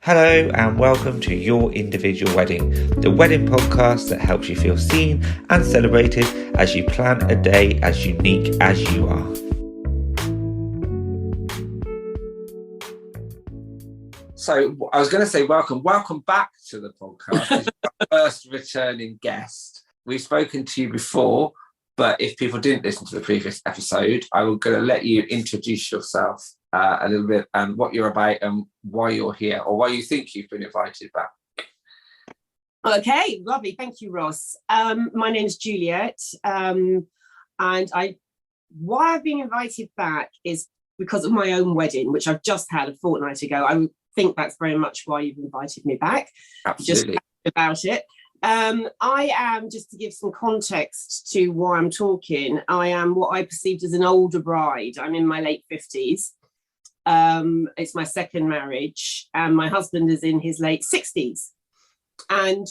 Hello and welcome to Your Individual Wedding, the wedding podcast that helps you feel seen and celebrated as you plan a day as unique as you are. So I was going to say welcome back to the podcast. This is our first returning guest. We've spoken to you before, but if people didn't listen to the previous episode, I'm going to let you introduce yourself a little bit and what you're about and why you're here or why you think you've been invited back. Okay, lovely. Thank you, Ross. My name is Juliette, and why I've been invited back is because of my own wedding, which I've just had a fortnight ago. I think that's very much why you've invited me back. Absolutely. Just about it. I am, just to give some context to why I'm talking, I am what I perceived as an older bride. I'm in my late 50s. It's my second marriage, and my husband is in his late 60s. And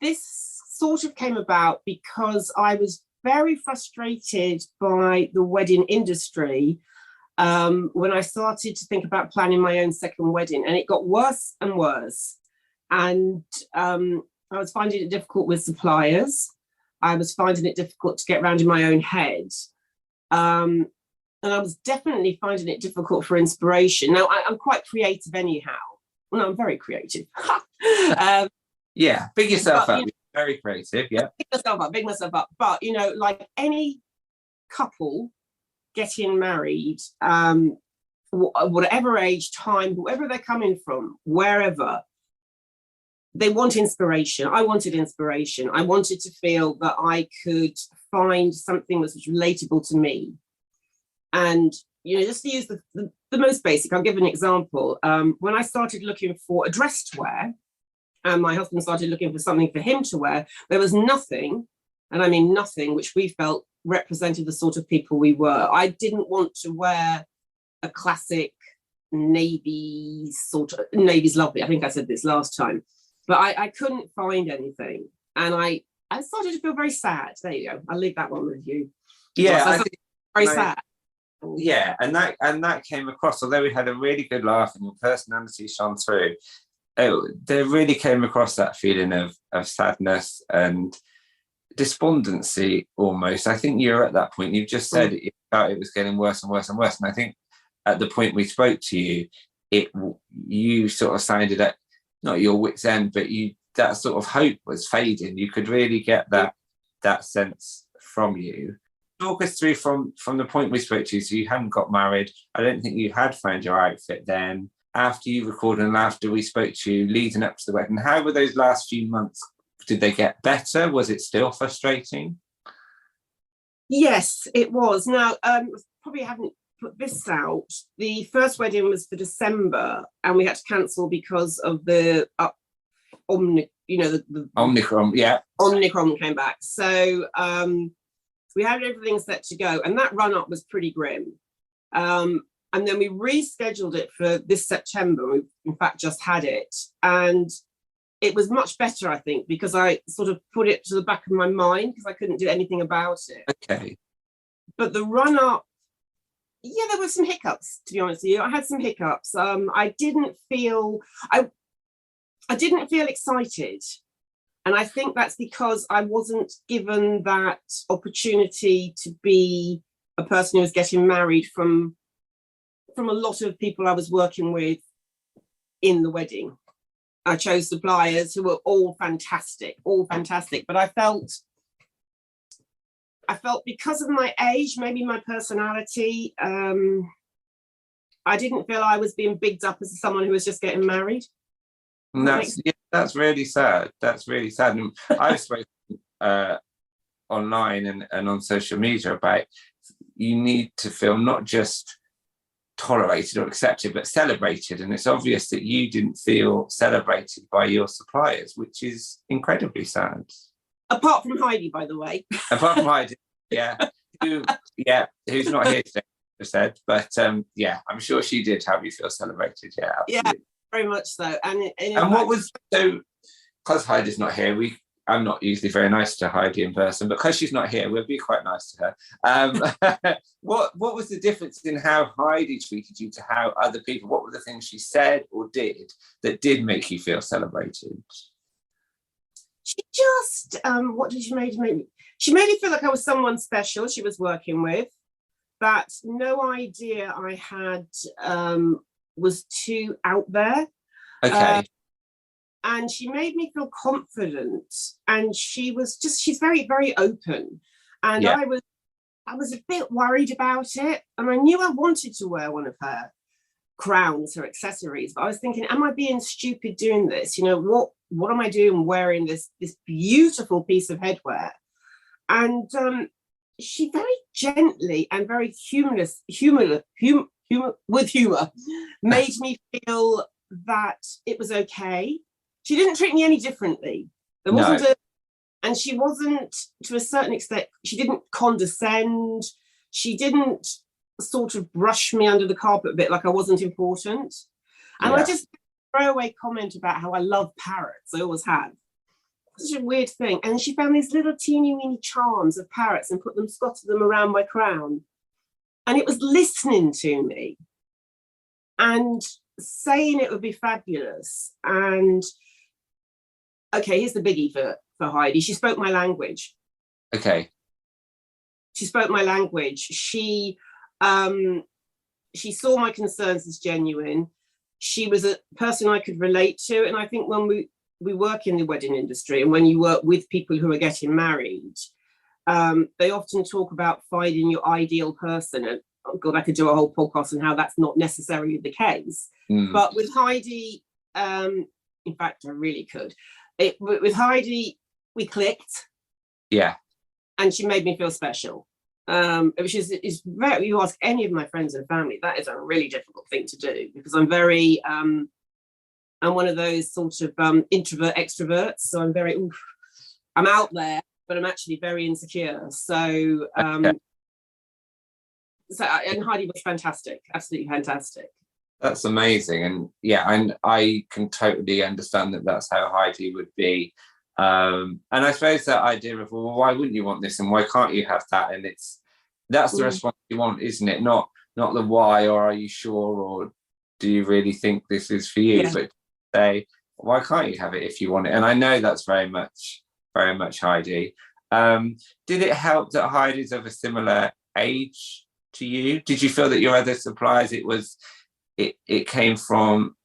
this sort of came about because I was very frustrated by the wedding industry when I started to think about planning my own second wedding, and it got worse and worse. And I was finding it difficult with suppliers. I was finding it difficult to get around in my own head. And I was definitely finding it difficult for inspiration. Now, I'm quite creative anyhow. Well, no, I'm very creative. Yeah, big yourself up. Very creative, yeah. Big myself up. But, you know, like any couple getting married, whatever age, time, whoever they're coming from, wherever, they want inspiration. I wanted inspiration. I wanted to feel that I could find something that was relatable to me. And, you know, just to use the most basic, I'll give an example. When I started looking for a dress to wear, and my husband started looking for something for him to wear, there was nothing, and I mean nothing, which we felt represented the sort of people we were. I didn't want to wear a classic navy sort of, navy's lovely. I think I said this last time, but I couldn't find anything. And I started to feel very sad. There you go. I'll leave that one with you. Yeah, I think very sad. Yeah, and that came across, although we had a really good laugh and your personality shone through, there really came across that feeling of sadness and despondency almost. I think you're at that point. You've just said it was getting worse and worse and worse. And I think at the point we spoke to you, you sort of sounded at not your wit's end, but that sort of hope was fading. You could really get that sense from you. Talk us through from the point we spoke to you. So you hadn't got married. I don't think you had found your outfit then. After you recorded and after we spoke to you leading up to the wedding, how were those last few months? Did they get better? Was it still frustrating? Yes, it was. Now, probably haven't put this out. The first wedding was for December, and we had to cancel because of the Omicron. Yeah, Omicron came back. So we had everything set to go, and that run up was pretty grim. And then we rescheduled it for this September. We, in fact, just had it. And it was much better, I think, because I sort of put it to the back of my mind because I couldn't do anything about it. Okay. But the run up, yeah, there were some hiccups, to be honest with you. I had some hiccups. I didn't feel excited. And I think that's because I wasn't given that opportunity to be a person who was getting married from a lot of people I was working with in the wedding. I chose suppliers who were all fantastic, but I felt because of my age, maybe my personality, I didn't feel I was being bigged up as someone who was just getting married. And that's really sad. That's really sad. And I've spoken online and on social media about you need to feel not just tolerated or accepted, but celebrated. And it's obvious that you didn't feel celebrated by your suppliers, which is incredibly sad. Apart from Heidi, by the way. Apart from Heidi, yeah. Who's not here today, I said. But yeah, I'm sure she did help you feel celebrated. Yeah, absolutely. Yeah, very much so. And what was, so, because Heidi's not here, I'm not usually very nice to Heidi in person, but because she's not here, we'll be quite nice to her. What was the difference in how Heidi treated you to how other people? What were the things she said or did that did make you feel celebrated? She just, what did she make me? She made me feel like I was someone special she was working with, that no idea I had was too out there. Okay. And she made me feel confident, and she's very, very open. And I was a bit worried about it, and I knew I wanted to wear one of her crowns, her accessories, but I was thinking, am I being stupid doing this? You know, what am I doing wearing this beautiful piece of headwear? And she very gently and very with humor made me feel that it was okay. She didn't treat me any differently. There wasn't and she wasn't, to a certain extent, she didn't condescend. She didn't sort of brush me under the carpet a bit like I wasn't important. And I just throw away comment about how I love parrots. I always have. Such a weird thing. And she found these little teeny weeny charms of parrots and scotted them around my crown. And it was listening to me and saying it would be fabulous. And okay, here's the biggie for Heidi. She spoke my language. Okay. She spoke my language. She saw my concerns as genuine. She was a person I could relate to. And I think when we work in the wedding industry, and when you work with people who are getting married, they often talk about finding your ideal person. And oh God, I could do a whole podcast on how that's not necessarily the case. But with Heidi, in fact, I really could. With Heidi, we clicked. Yeah. And she made me feel special. Which is very, you ask any of my friends and family, that is a really difficult thing to do, because I'm very, I'm one of those sort of introvert extroverts. So I'm very, I'm out there, but I'm actually very insecure. So, and Heidi was fantastic, absolutely fantastic. That's amazing. And yeah, and I can totally understand that that's how Heidi would be. And I suppose that idea of, well, why wouldn't you want this and why can't you have that? And that's the response you want, isn't it? Not the why, or are you sure, or do you really think this is for you? But say, why can't you have it if you want it? And I know that's very much Heidi. Did it help that Heidi's of a similar age to you? Did you feel that your other suppliers, it came from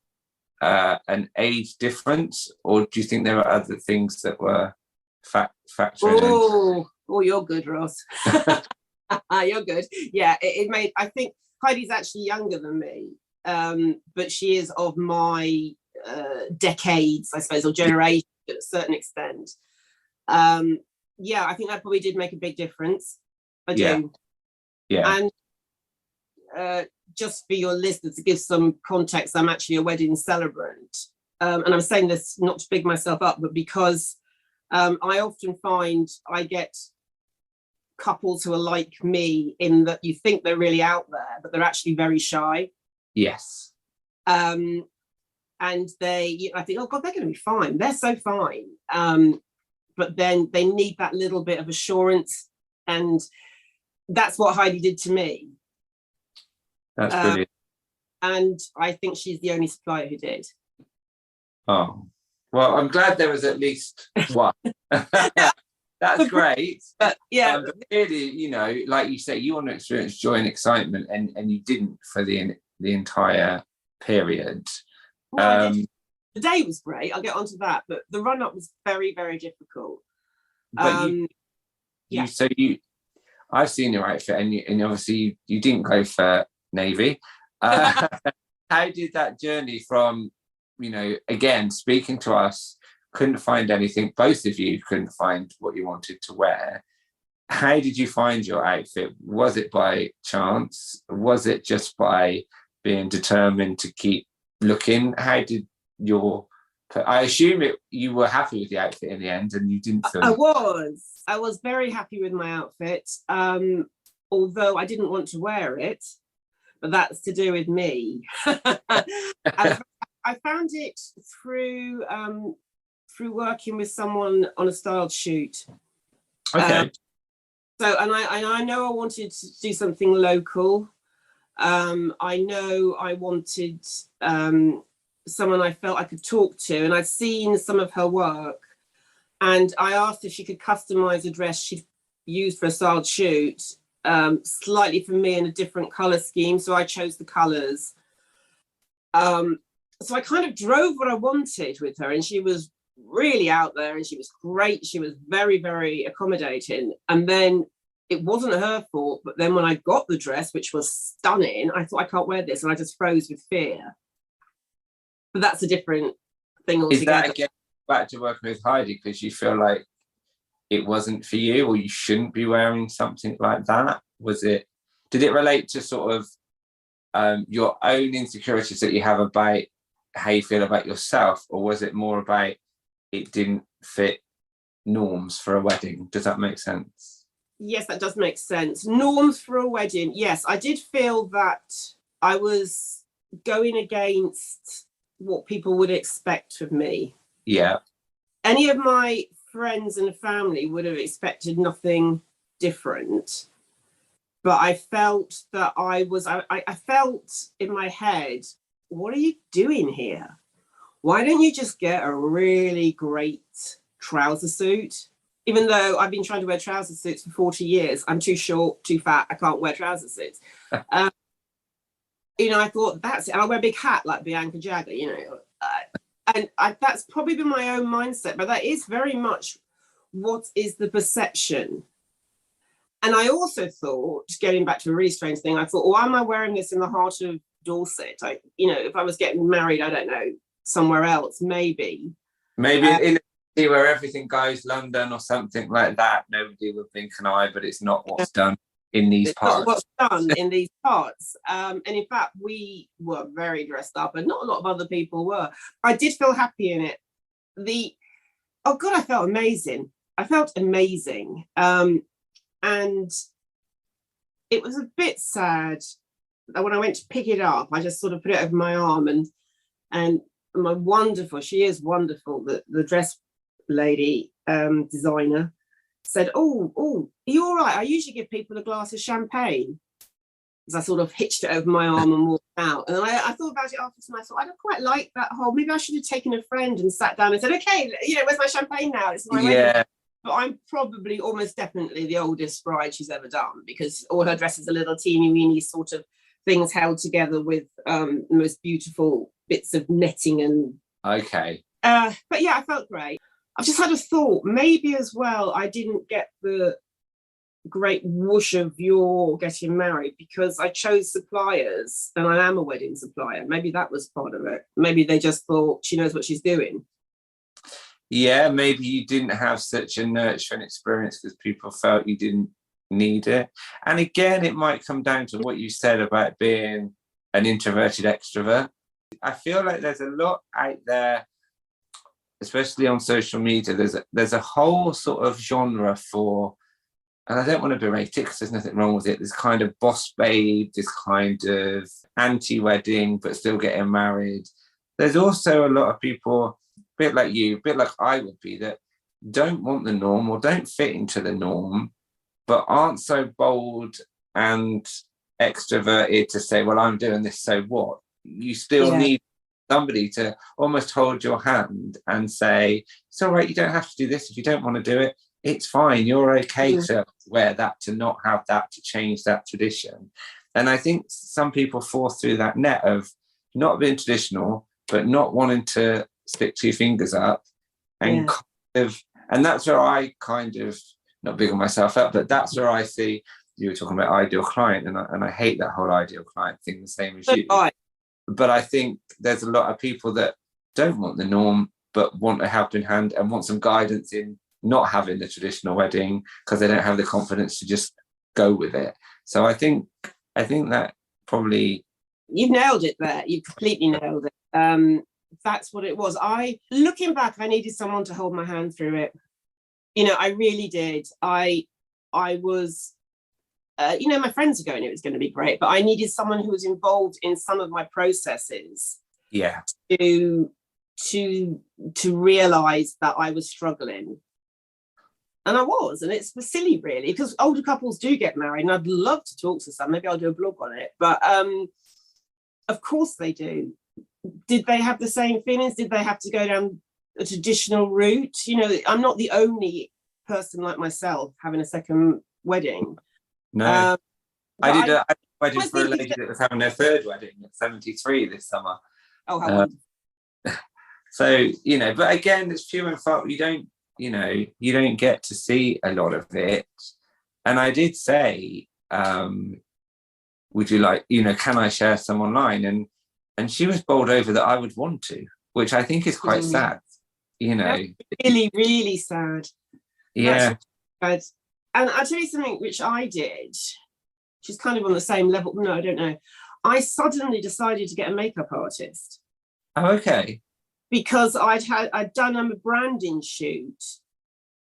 an age difference, or do you think there were other things that were factoring in? Oh, you're good, Ross. You're good. Yeah, it made, I think Heidi's actually younger than me, but she is of my decades, I suppose, or generation to a certain extent. Yeah, I think that probably did make a big difference. I do. Yeah. And just for your listeners, to give some context, I'm actually a wedding celebrant. And I'm saying this not to big myself up, but because I often find I get couples who are like me, in that you think they're really out there, but they're actually very shy. Yes. And I think, oh God, they're going to be fine. They're so fine. But then they need that little bit of assurance. And that's what Heidi did to me. That's brilliant. And I think she's the only supplier who did. Oh, well, I'm glad there was at least one. That's great. But yeah, but really, like you say, you want to experience joy and excitement, and you didn't for the entire period. Well, the day was great. I'll get onto that, but the run up was very, very difficult. But I've seen your outfit, and obviously you didn't go for navy. How did that journey from, again, speaking to us, couldn't find anything, both of you couldn't find what you wanted to wear. How did you find your outfit? Was it by chance? Was it just by being determined to keep looking? How did I assume you were happy with the outfit in the end, and you didn't feel... I was very happy with my outfit, although I didn't want to wear it, but that's to do with me. I found it through through working with someone on a styled shoot. Okay. And I know I wanted to do something local. I know I wanted someone I felt I could talk to, and I'd seen some of her work, and I asked if she could customize a dress she'd used for a styled shoot, slightly for me in a different color scheme. So I chose the colors. So I kind of drove what I wanted with her, and she was really out there, and she was great. She was very, very accommodating. And then it wasn't her fault, but then when I got the dress, which was stunning, I thought, I can't wear this, and I just froze with fear. But that's a different thing altogether. Is that again back to working with Heidi because you feel like it wasn't for you, or you shouldn't be wearing something like that? Did it relate to sort of your own insecurities that you have about how you feel about yourself, or was it more about it didn't fit norms for a wedding? Does that make sense? Yes, that does make sense. Norms for a wedding. Yes, I did feel that I was going against what people would expect of me. Yeah. Any of my friends and family would have expected nothing different. But I felt that I felt in my head, what are you doing here? Why don't you just get a really great trouser suit? Even though I've been trying to wear trouser suits for 40 years, I'm too short, too fat, I can't wear trouser suits. I thought, that's it. I'll wear a big hat like Bianca Jagger, that's probably been my own mindset, but that is very much what is the perception. And I also thought, getting back to a really strange thing, I thought, why am I wearing this in the heart of Dorset? If I was getting married, I don't know, somewhere else, maybe in a city where everything goes, London or something like that, nobody would blink an eye, but it's not what's done in these parts. Not what's done in these parts. And in fact, we were very dressed up, and not a lot of other people were. I did feel happy in it. I felt amazing. And it was a bit sad that when I went to pick it up, I just sort of put it over my arm, and she is wonderful, the dress lady designer said, oh, are you all right? I usually give people a glass of champagne. As I sort of hitched it over my arm and walked out. And then I thought about it afterwards, and I thought, I don't quite like that whole, maybe I should have taken a friend and sat down and said, okay, where's my champagne now? It's my wedding. But I'm probably almost definitely the oldest bride she's ever done, because all her dresses are little teeny weeny sort of things held together with the most beautiful bits of netting and. Okay. But yeah, I felt great. I've just had a thought, maybe as well, I didn't get the great whoosh of your getting married because I chose suppliers, and I am a wedding supplier. Maybe that was part of it. Maybe they just thought she knows what she's doing. Yeah, maybe you didn't have such a nurturing experience because people felt you didn't need it. And again, it might come down to what you said about being an introverted extrovert. I feel like there's a lot out there, especially on social media. There's a whole sort of genre for, and I don't want to berate it because there's nothing wrong with it, this kind of boss babe, this kind of anti-wedding but still getting married. There's also a lot of people, a bit like you, a bit like I would be, that don't want the norm or don't fit into the norm, but aren't so bold and extroverted to say, well, I'm doing this, so what? You still need somebody to almost hold your hand and say, it's all right, you don't have to do this if you don't want to do it. It's fine, you're okay to wear that, to not have that, to change that tradition. And I think some people fall through that net of not being traditional, but not wanting to stick two fingers up. And and that's where I kind of, not bigging myself up, but that's where I see, you were talking about ideal client, and I hate that whole ideal client thing, the same as you. But I think there's a lot of people that don't want the norm, but want a helping hand and want some guidance in not having the traditional wedding because they don't have the confidence to just go with it. So I think that probably... You've nailed it there. You've completely nailed it. That's what it was. Looking back, I needed someone to hold my hand through it. I really did. I was... my friends were going, it was going to be great, but I needed someone who was involved in some of my processes. Yeah. To to realize that I was struggling. And I was, and it's silly really, because older couples do get married, and I'd love to talk to some. Maybe I'll do a blog on it. But of course they do. Did they have the same feelings? Did they have to go down a traditional route? You know, I'm not the only person like myself having a second wedding. No, I did a wedding for a lady that was having her third wedding at 73 this summer. Oh, how wonderful. So, you know, but again, it's few and far. You don't get to see a lot of it. And I did say, would you like, you know, can I share some online? And she was bowled over that I would want to, which I think is quite sad, you know. That's really, really sad. Yeah. That's and I'll tell you something which I did. She's kind of on the same level. No, I don't know. I suddenly decided to get a makeup artist. Oh, okay. Because I'd done a branding shoot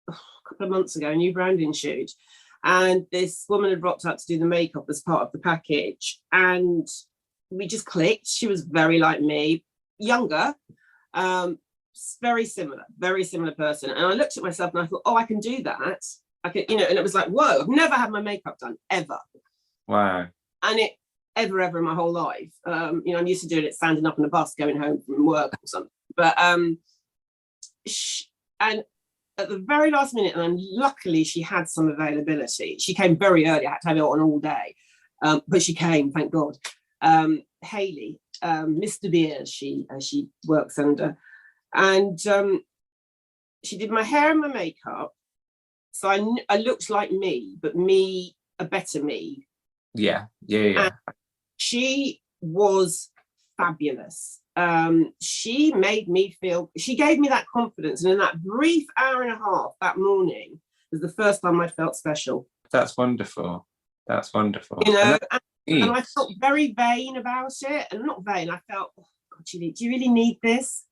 a couple of months ago, a new branding shoot, and this woman had rocked up to do the makeup as part of the package, and we just clicked. She was very like me, younger, very similar person. And I looked at myself and I thought, oh, I can do that. I could, you know, and it was like, whoa, I've never had my makeup done ever. Wow. And it ever in my whole life. You know, I'm used to doing it standing up on a bus going home from work or something. But and at the very last minute, and luckily she had some availability. She came very early. I had to have it on all day, but she came, thank God. Hayley, Mr. Beers, she works under, and she did my hair and my makeup, so I looked like me, but me, a better me. Yeah. And she was fabulous. She made me feel, she gave me that confidence, and in that brief hour and a half that morning was the first time I felt special. That's wonderful. You know, and I felt very vain about it, and not vain. I felt, oh God, do you really need this?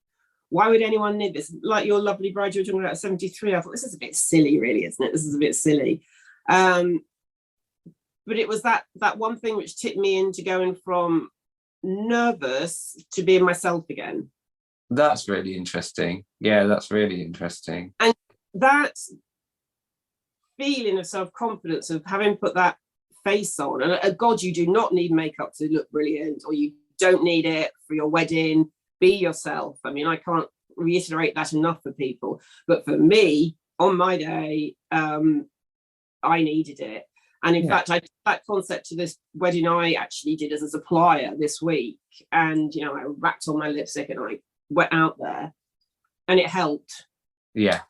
Why would anyone need this? Like your lovely bride you were talking about at 73, I thought, this is a bit silly, really, isn't it? This is a bit silly. But it was that one thing which tipped me into going from nervous to being myself again. That's really interesting. Yeah, that's really interesting. And that feeling of self-confidence, of having put that face on, and God, you do not need makeup to look brilliant, or you don't need it for your wedding. Be yourself. I mean, I can't reiterate that enough for people, but for me, on my day, I needed it. And in fact, that concept to this wedding I actually did as a supplier this week. And, you know, I wrapped on my lipstick and I went out there, and it helped. Yeah.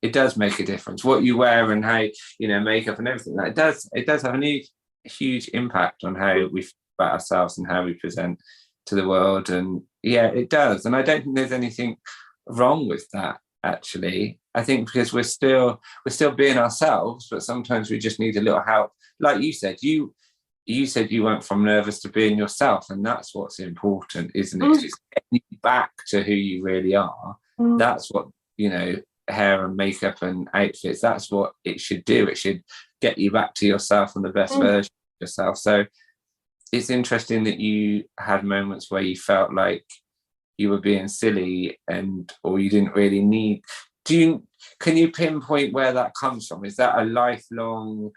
It does make a difference. What you wear and how, you know, makeup and everything, it does have a huge impact on how we feel about ourselves and how we present to the world. And yeah, it does. And I don't think there's anything wrong with that, actually. I think because we're still being ourselves, but sometimes we just need a little help. Like you said, you said you went from nervous to being yourself, and that's what's important, isn't it? It's getting you back to who you really are. That's what, you know, hair and makeup and outfits, that's what it should do. It should get you back to yourself and the best version of yourself. So it's interesting that you had moments where you felt like you were being silly, or you didn't really need. Can you pinpoint where that comes from? Is that a lifelong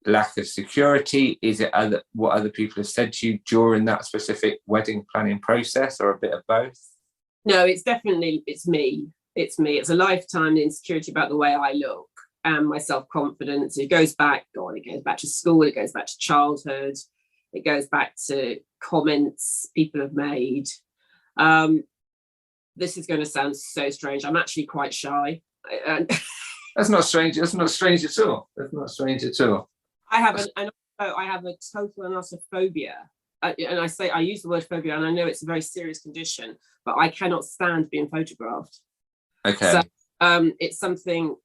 lack of security? Is it what other people have said to you during that specific wedding planning process, or a bit of both? No, it's me. It's a lifetime insecurity about the way I look and my self-confidence. It goes back to school, it goes back to childhood, it goes back to comments people have made. This is going to sound so strange. I'm actually quite shy. That's not strange. That's not strange at all. I have a total and utter phobia. And I use the word phobia, and I know it's a very serious condition, but I cannot stand being photographed. Okay. So it's something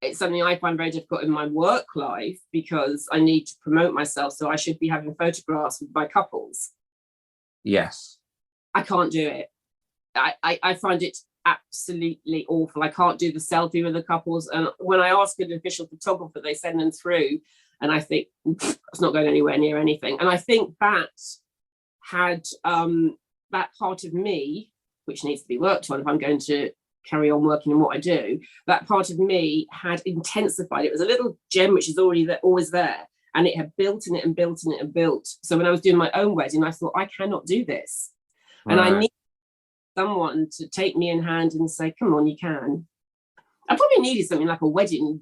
I find very difficult in my work life, because I need to promote myself, so I should be having photographs with my couples. Yes. I can't do it. I find it absolutely awful. I can't do the selfie with the couples, and when I ask an official photographer, they send them through, and I think it's not going anywhere near anything. And I think that had that part of me, which needs to be worked on if I'm going to carry on working in what I do, that part of me had intensified. It was a little gem which is already there, always there, and it had built in it and built in it and built. So when I was doing my own wedding, I thought, I cannot do this. Right. And I need someone to take me in hand and say, come on, you can. I probably needed something like a wedding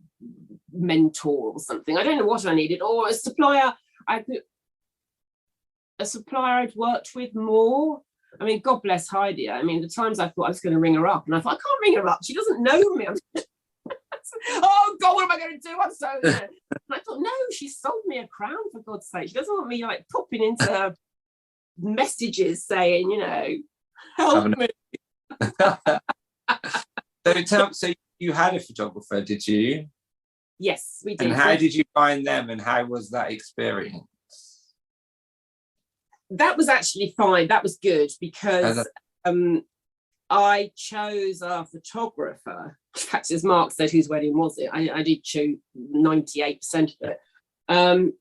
mentor or something. I don't know what I needed, or a supplier. A supplier I'd worked with more. I mean, God bless Heidi. I mean, the times I thought I was going to ring her up, and I thought, I can't ring her up. She doesn't know me. Oh God, what am I going to do? I'm so. And I thought, no, she sold me a crown, for God's sake. She doesn't want me like popping into her messages saying, you know, help me. So you had a photographer, did you? Yes, we did. And how did you find them, and how was that experience? That was actually fine. That was good, because I chose a photographer. In fact, as Mark said, whose wedding was it? I did choose 98% of it.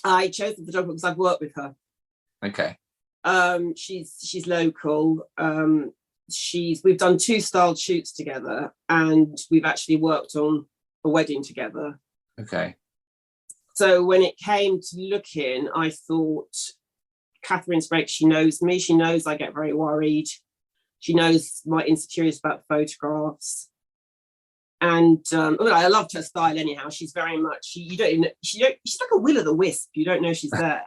I chose the photographer because I've worked with her. Okay. She's local. We've done 2 styled shoots together, and we've actually worked on a wedding together. Okay. So when it came to looking, I thought, Catherine's great. She knows me. She knows I get very worried. She knows my insecurities about photographs. And I loved her style anyhow. She's very much, she's like a will-o'-the-wisp. You don't know she's there.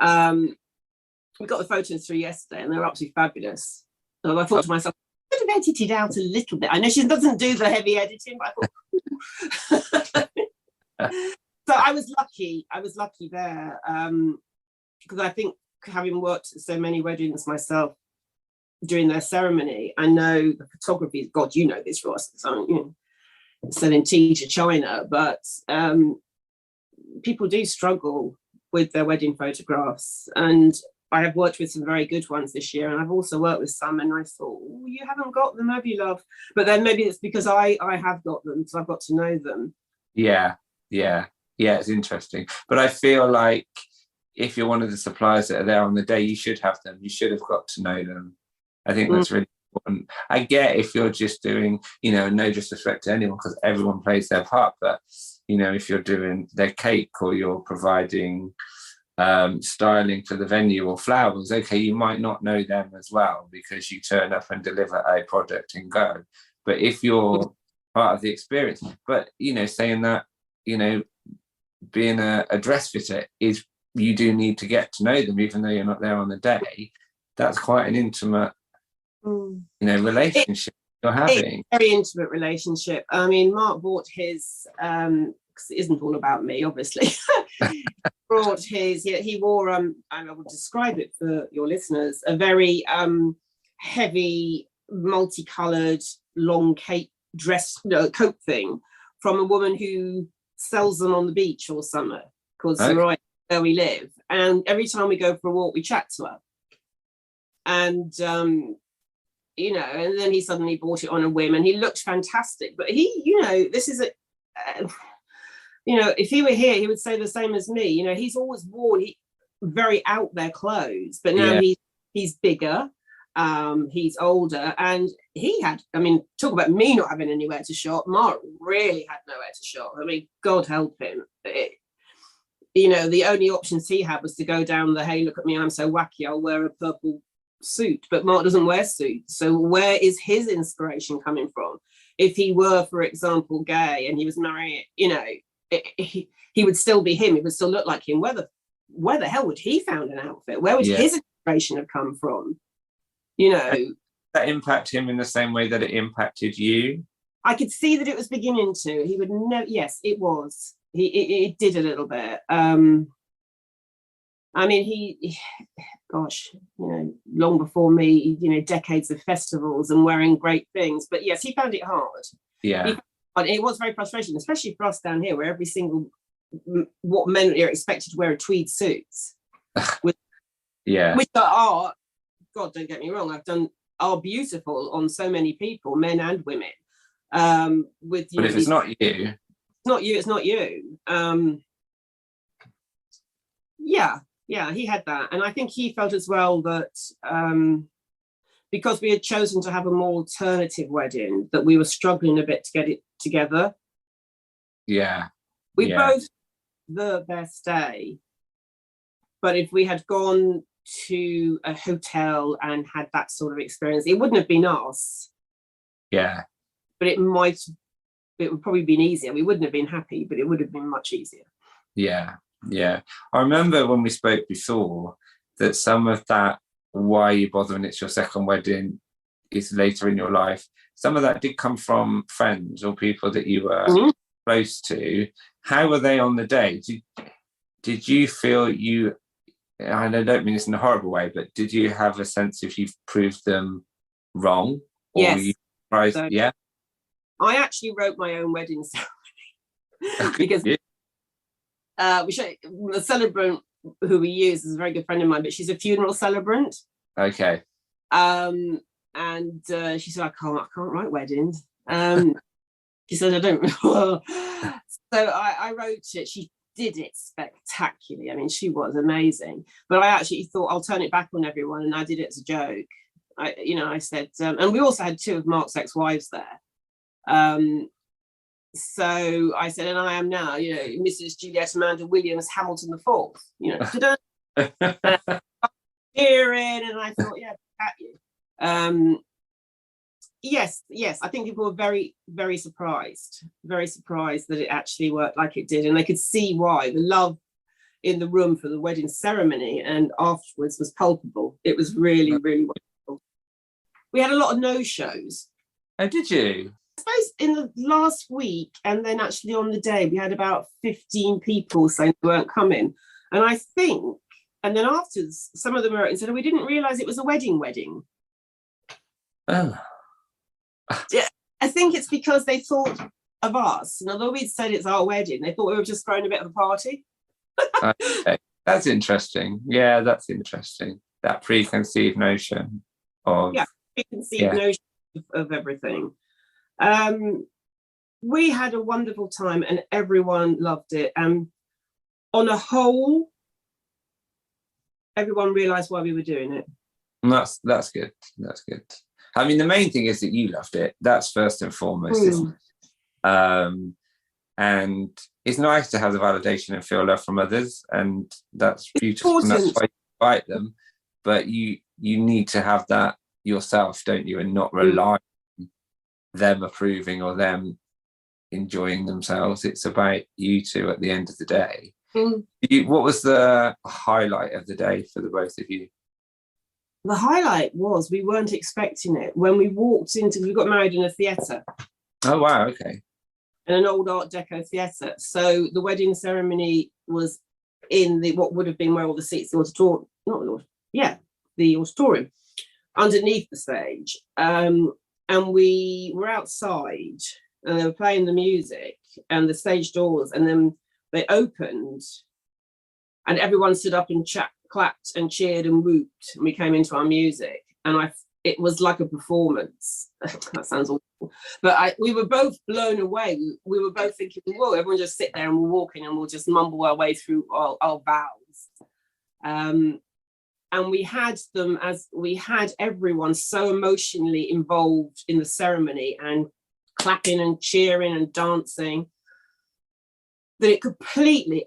We got the photos through yesterday, and they're absolutely fabulous. So I thought to myself, I could have edited out a little bit. I know she doesn't do the heavy editing, but I thought. So I was lucky there, because I think, having worked at so many weddings myself during their ceremony, I know the photography, God, you know this, Ross, so, you know, selling tea to China, but people do struggle with their wedding photographs, and I have worked with some very good ones this year, and I've also worked with some, and I thought, oh, you haven't got them, have you, love? But then maybe it's because I have got them, so I've got to know them. Yeah, it's interesting. But I feel like if you're one of the suppliers that are there on the day, you should have them. You should have got to know them. I think that's really important. I get if you're just doing, you know, no disrespect to anyone, because everyone plays their part, but, you know, if you're doing their cake, or you're providing styling for the venue or flowers, okay, you might not know them as well, because you turn up and deliver a product and go. But if you're part of the experience, but, you know, saying that, you know, being a dress fitter is, you do need to get to know them, even though you're not there on the day. That's quite an intimate, you know, relationship you're having. It's a very intimate relationship. I mean, Mark bought his, because it isn't all about me, obviously. Brought his, he wore, I will describe it for your listeners, a very heavy, multicolored, long cape dress, coat thing from a woman who sells them on the beach all summer, called Sarai, where we live. And every time we go for a walk, we chat to her. And, you know, and then he suddenly bought it on a whim, and he looked fantastic. But he, you know, this is you know, if he were here, he would say the same as me. You know, he's always worn very out there clothes, but now he's bigger, he's older, and he had, I mean, talk about me not having anywhere to shop. Mark really had nowhere to shop. I mean, God help him. You know, the only options he had was to go down the, hey, look at me, I'm so wacky, I'll wear a purple suit. But Mark doesn't wear suits. So where is his inspiration coming from? If he were, for example, gay and he was married, you know, he would still be him. He would still look like him. Where the hell would he found an outfit? Where would his inspiration have come from? You know, did that impact him in the same way that it impacted you? I could see that it was beginning to. He would never. Yes, it was. It did a little bit. I mean, gosh, you know, long before me, you know, decades of festivals and wearing great things. But yes, he found it hard. Yeah. It was very frustrating, especially for us down here, where every single, what men are expected to wear are tweed suits. Which are, God, don't get me wrong, are beautiful on so many people, men and women. But if it's not you, it's not you. Yeah, Yeah, he had that. And I think he felt as well that because we had chosen to have a more alternative wedding, that we were struggling a bit to get it together. Yeah. We both the best day. But if we had gone to a hotel and had that sort of experience, it wouldn't have been us. Yeah. But it would probably been easier. We wouldn't have been happy, but it would have been much easier. Yeah. Yeah. I remember when we spoke before that some of that, why you bother when it's your second wedding, is later in your life. Some of that did come from friends or people that you were close to. How were they on the day? Did you feel you, and I don't mean this in a horrible way, but did you have a sense if you've proved them wrong? Or yes. were you surprised? So, yeah. I actually wrote my own wedding ceremony because the celebrant who we use is a very good friend of mine, but she's a funeral celebrant. Okay. And she said, I can't write weddings. She said, I don't. So I wrote it. She did it spectacularly. I mean, she was amazing. But I actually thought I'll turn it back on everyone, and I did it as a joke. I said, and we also had 2 of Mark's ex-wives there. So I said, and I am now, Mrs. Juliette Amanda Williams Hamilton the Fourth. Cheering, and I thought, yeah, at you. Yes, I think people were very, very surprised that it actually worked like it did, and they could see why. The love in the room for the wedding ceremony and afterwards was palpable. It was really, really wonderful. We had a lot of no-shows. Oh, did you? I suppose in the last week, and then actually on the day, we had about 15 people saying they weren't coming. And I think, and then afterwards, some of them wrote and said, we didn't realise it was a wedding. Oh. Yeah, I think it's because they thought of us, and although we'd said it's our wedding, they thought we were just throwing a bit of a party. Okay. That's interesting. Yeah, that's interesting. That preconceived notion of notion of everything. We had a wonderful time, and everyone loved it. And on a whole, everyone realised why we were doing it. That's good. That's good. I mean, the main thing is that you loved it. That's first and foremost. And it's nice to have the validation and feel love from others, and that's beautiful. And that's why you invite them. But you need to have that yourself, don't you? And not rely on them approving or them enjoying themselves. It's about you two at the end of the day. What was the highlight of the day for the both of you? The highlight was we weren't expecting it. When we walked we got married in a theatre. Oh, wow, okay. In an old Art Deco theatre. So the wedding ceremony was in what would have been where all the seats, the auditorium, underneath the stage. And we were outside, and they were playing the music and the stage doors, and then they opened, and everyone stood up and clapped and cheered and whooped, and we came into our music, and it was like a performance. That sounds awful, but we were both blown away. We were both thinking, whoa, everyone just sit there and we're walking and we'll just mumble our way through our vows. And we had everyone so emotionally involved in the ceremony and clapping and cheering and dancing that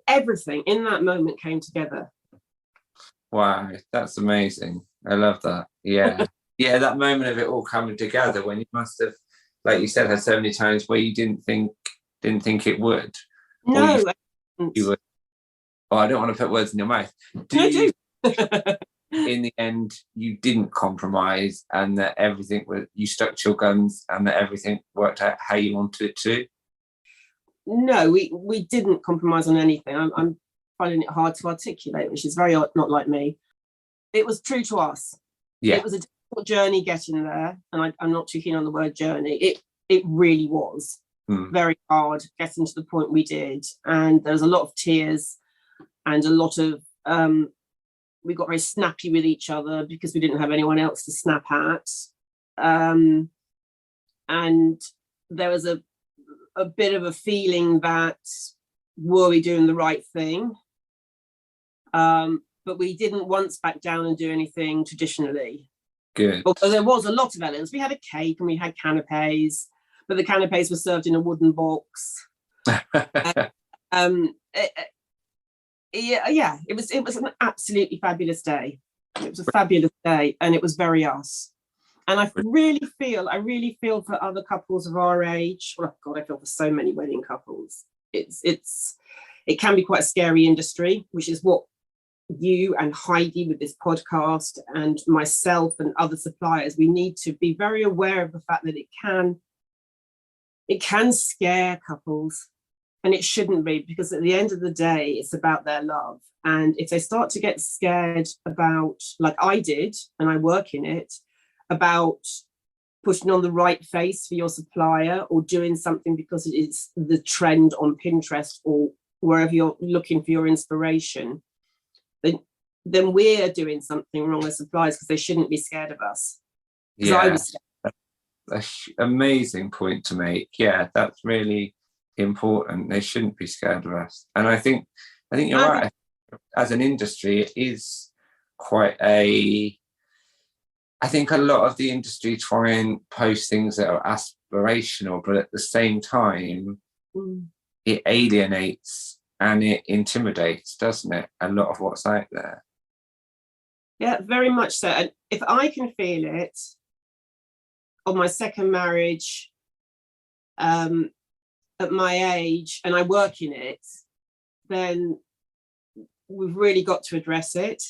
everything in that moment came together. Wow, that's amazing. I love that. Yeah. Yeah, that moment of it all coming together when you must have, like you said, had so many times where you didn't think it would. No, you would. Oh, I don't want to put words in your mouth. In the end, you didn't compromise, and that you stuck to your guns, and that everything worked out how you wanted it to? No, we didn't compromise on anything. I'm finding it hard to articulate, which is very not like me. It was true to us. Yeah. It was a difficult journey getting there, and I'm not too keen on the word journey. It really was very hard getting to the point we did, and there was a lot of tears and a lot of we got very snappy with each other because we didn't have anyone else to snap at, and there was a bit of a feeling that were we doing the right thing? but we didn't once back down and do anything traditionally. Good. Although there was a lot of elements. We had a cake and we had canapes, but the canapes were served in a wooden box. It was an absolutely fabulous day. It was a fabulous day, and it was very us. And I really feel for other couples of our age. Well, God, I feel for so many wedding couples. It can be quite a scary industry, which is what you and Heidi with this podcast and myself and other suppliers, we need to be very aware of the fact that it can scare couples, and it shouldn't be, because at the end of the day, it's about their love. And if they start to get scared about, like I did, and I work in it, about putting on the right face for your supplier or doing something because it is the trend on Pinterest or wherever you're looking for your inspiration, then we're doing something wrong as suppliers, because they shouldn't be scared of us. Yeah, that's an amazing point to make. Yeah, that's really important. They shouldn't be scared of us. And I think you're right. As an industry, it is quite I think a lot of the industry try and post things that are aspirational, but at the same time, it alienates and it intimidates, doesn't it? A lot of what's out there. Yeah, very much so. And if I can feel it on my second marriage, at my age, and I work in it, then we've really got to address it.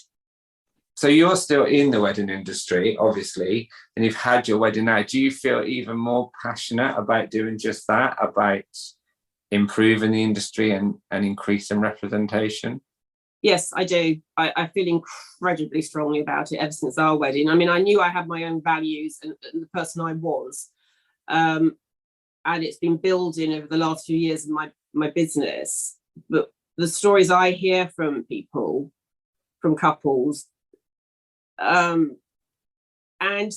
So you're still in the wedding industry, obviously, and you've had your wedding now. Do you feel even more passionate about doing just that, about improving the industry and increasing representation? Yes, I do. I feel incredibly strongly about it ever since our wedding. I mean, I knew I had my own values and the person I was. And it's been building over the last few years in my business. But the stories I hear from people, from couples, and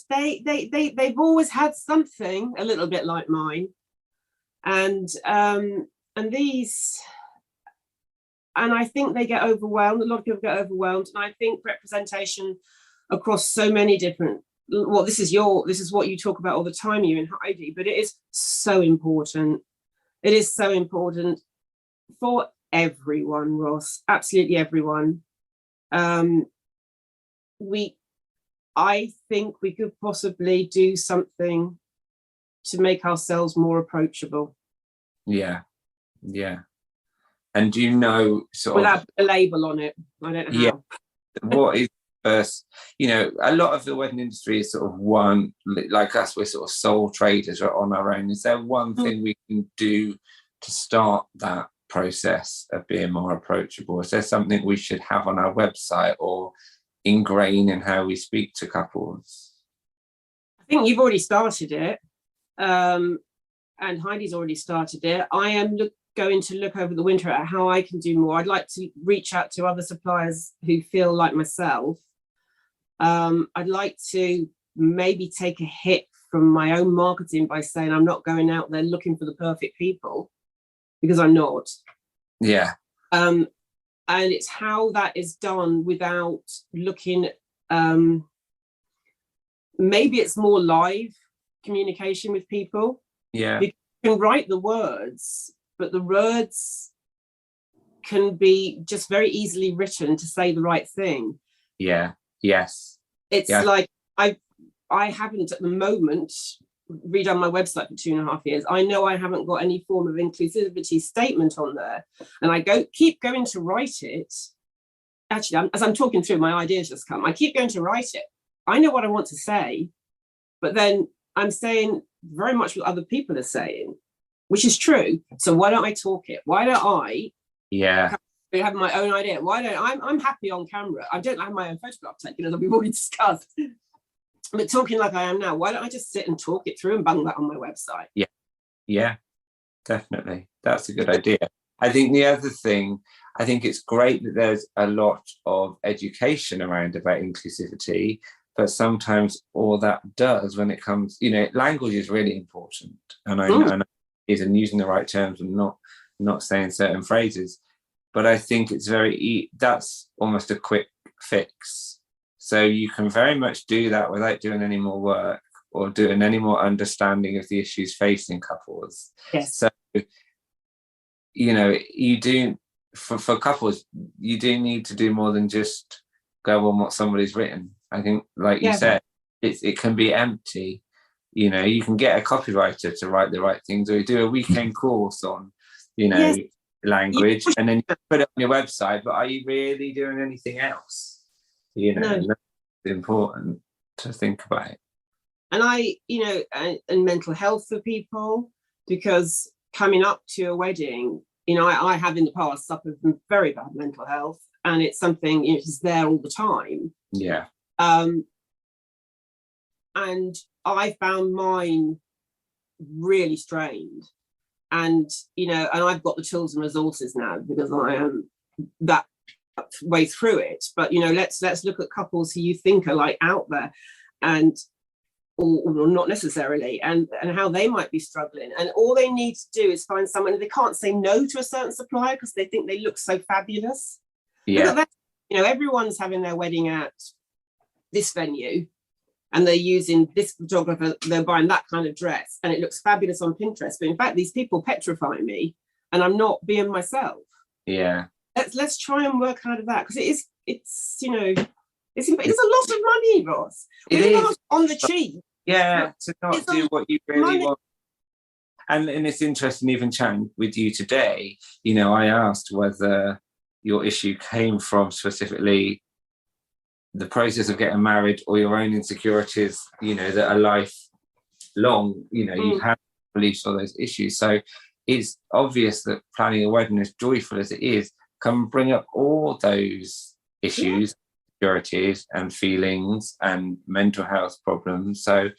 they've always had something a little bit like mine. And I think they get overwhelmed. A lot of people get overwhelmed. And I think representation across so many different, well, this is what you talk about all the time, you and Heidi, but it is so important. It is so important for everyone, Ross, absolutely everyone. I think we could possibly do something to make ourselves more approachable. Yeah. And do you know, without a label on it? I don't know. Yeah. What is first? A lot of the wedding industry is sort of one, like us, we're sort of sole traders or on our own. Is there one thing we can do to start that process of being more approachable? Is there something we should have on our website or ingrain in how we speak to couples? I think you've already started it, and Heidi's already started it. I am going to look over the winter at how I can do more. I'd like to reach out to other suppliers who feel like myself. I'd like to maybe take a hit from my own marketing by saying I'm not going out there looking for the perfect people, because I'm not. Yeah. And it's how that is done without looking, maybe it's more live communication with people. Yeah. You can write the words, but the words can be just very easily written to say the right thing. Yeah. Yes. It's like I haven't at the moment redone my website for 2.5 years. I know I haven't got any form of inclusivity statement on there, and I keep going to write it. Actually, as I'm talking through, my ideas just come. I keep going to write it. I know what I want to say, but then I'm saying very much what other people are saying, which is true. So why don't I talk it? Why don't I have my own idea? Why don't I'm happy on camera. I don't have my own photograph taken, as we've already discussed. But talking like I am now, why don't I just sit and talk it through and bung that on my website? Yeah, definitely. That's a good idea. I think the other thing, I think it's great that there's a lot of education around about inclusivity, but sometimes all that does when it comes, language is really important. And I know and using the right terms and not saying certain phrases. But I think it's that's almost a quick fix. So you can very much do that without doing any more work or doing any more understanding of the issues facing couples. Yes. So, you do, for couples, you do need to do more than just go on what somebody's written. I think, like you said, it can be empty. You can get a copywriter to write the right things, or you do a weekend course on, language, and then you put it on your website. But are you really doing anything else? No. And that's important to think about. And and mental health for people, because coming up to a wedding, I have in the past suffered from very bad mental health, and it's something it's there all the time. Yeah. And I found mine really strained, and and I've got the tools and resources now because I am that way through it. But let's look at couples who you think are like out there, and or not necessarily, and how they might be struggling. And all they need to do is find someone. They can't say no to a certain supplier because they think they look so fabulous. Yeah. Everyone's having their wedding at this venue, and they're using this photographer, they're buying that kind of dress, and it looks fabulous on Pinterest. But in fact, these people petrify me, and I'm not being myself. Yeah. Let's try and work out of that, because it's a lot of money, Ross. We're not on the cheap. Yeah, to not do what you really want. And it's interesting, even chatting with you today, I asked whether your issue came from specifically the process of getting married or your own insecurities, that are lifelong, you've had beliefs or those issues. So it's obvious that planning a wedding, as joyful as it is, can bring up all those issues, insecurities and feelings and mental health problems. So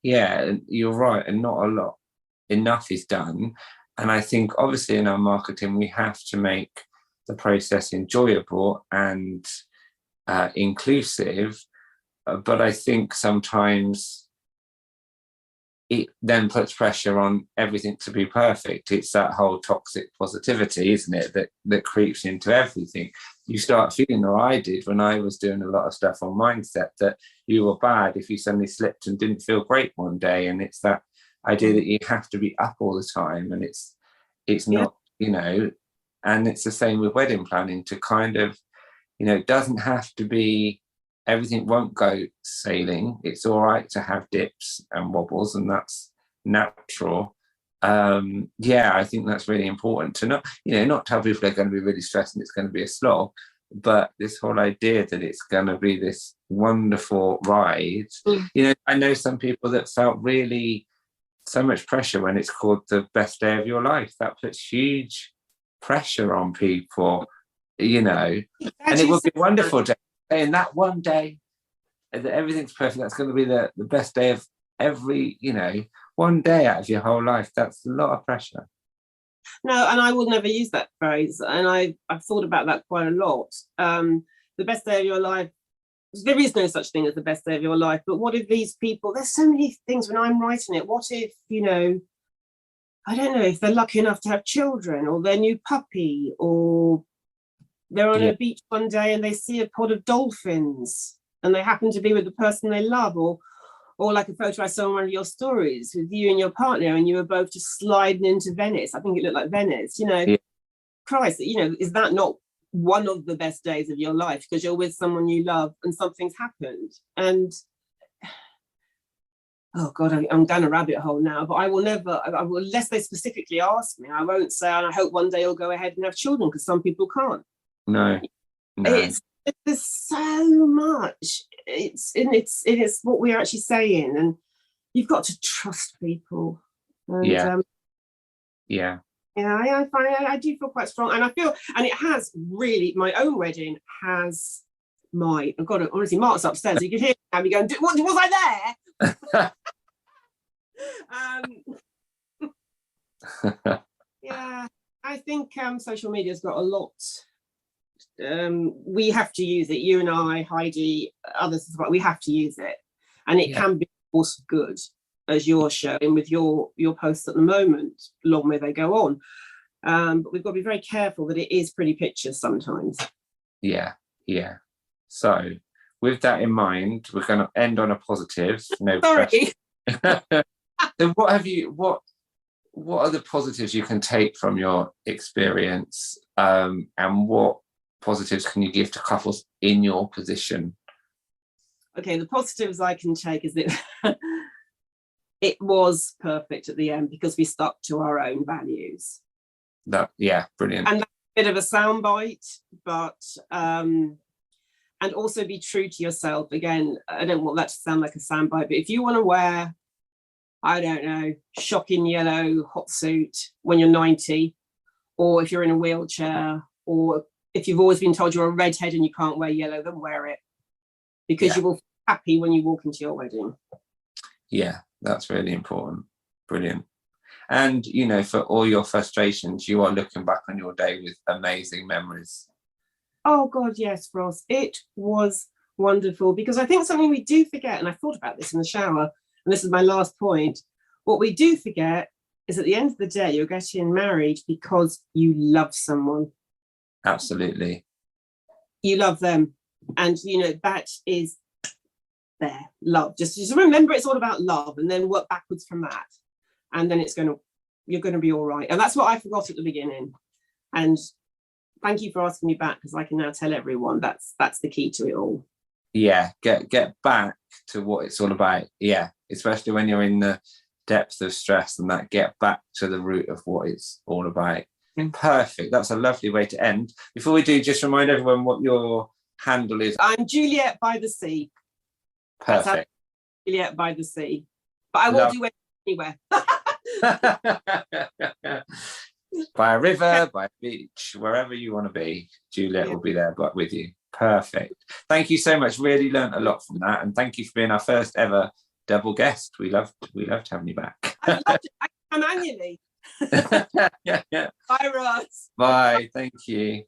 yeah, you're right, and not enough is done. And I think obviously in our marketing we have to make the process enjoyable and inclusive, but I think sometimes it then puts pressure on everything to be perfect. It's that whole toxic positivity, isn't it, that creeps into everything. You start feeling, or I did when I was doing a lot of stuff on mindset, that you were bad if you suddenly slipped and didn't feel great one day. And it's that idea that you have to be up all the time, and it's not, and it's the same with wedding planning, to kind of, it doesn't have to be, everything won't go sailing. It's all right to have dips and wobbles, and that's natural. I think that's really important to not tell people they're going to be really stressed and it's going to be a slog, but this whole idea that it's going to be this wonderful ride. I know some people that felt really so much pressure when it's called the best day of your life. That puts huge pressure on people, and it would be a wonderful day. And that one day that everything's perfect, that's going to be the best day of every, one day out of your whole life. That's a lot of pressure. No, and I will never use that phrase. And I've thought about that quite a lot. The best day of your life, there is no such thing as the best day of your life. But what if these people, there's so many things when I'm writing it. What if, I don't know, if they're lucky enough to have children, or their new puppy, or they're on a beach one day and they see a pod of dolphins and they happen to be with the person they love, or like a photo I saw in one of your stories with you and your partner, and you were both just sliding into Venice. I think it looked like Venice, Christ, is that not one of the best days of your life, because you're with someone you love and something's happened? And oh God, I'm down a rabbit hole now, but I will, unless they specifically ask me, I won't say, and I hope one day you'll go ahead and have children, because some people can't. No. There's so much. It is what we're actually saying, and you've got to trust people. And, I do feel quite strong, and I feel, and it has really, my own wedding has I've got to, honestly, Mark's upstairs, so you can hear me going, what was I there? I think social media's got a lot. We have to use it. You and I, Heidi, others as well. We have to use it, and it can be a force of good, as you're showing with your posts at the moment. Long may they go on. But we've got to be very careful that it is pretty pictures sometimes. Yeah. So with that in mind, we're going to end on a positive. No Sorry. So what are the positives you can take from your experience, and what positives can you give to couples in your position? Okay, the positives I can take is that it was perfect at the end because we stuck to our own values. Brilliant. And that's a bit of a soundbite, but and also be true to yourself. Again, I don't want that to sound like a soundbite, but if you want to wear, I don't know, shocking yellow hot suit when you're 90, or if you're in a wheelchair, or if you've always been told you're a redhead and you can't wear yellow, then wear it, because you will feel happy when you walk into your wedding. Yeah, that's really important. Brilliant. And, you know, for all your frustrations, you are looking back on your day with amazing memories. Oh, God, yes, Ross. It was wonderful, because I think something we do forget, and I thought about this in the shower, and this is my last point, what we do forget is at the end of the day, you're getting married because you love someone. Absolutely. You love them. And, you know, that is there, love. Just remember it's all about love, and then work backwards from that. And then you're going to be all right. And that's what I forgot at the beginning. And thank you for asking me back, because I can now tell everyone that's the key to it all. Yeah, get back to what it's all about. Yeah, especially when you're in the depths of stress, and that get back to the root of what it's all about. Perfect. That's a lovely way to end. Before we do, just remind everyone what your handle is. I'm Juliette by the Sea. Perfect. Juliette by the Sea. But I will do it anywhere. By a river, by a beach, wherever you want to be, Juliette will be there, but with you. Perfect. Thank you so much. Really learned a lot from that, and thank you for being our first ever double guest. We loved having you back. I loved it. I come annually. Bye, Ross. Bye. Thank you.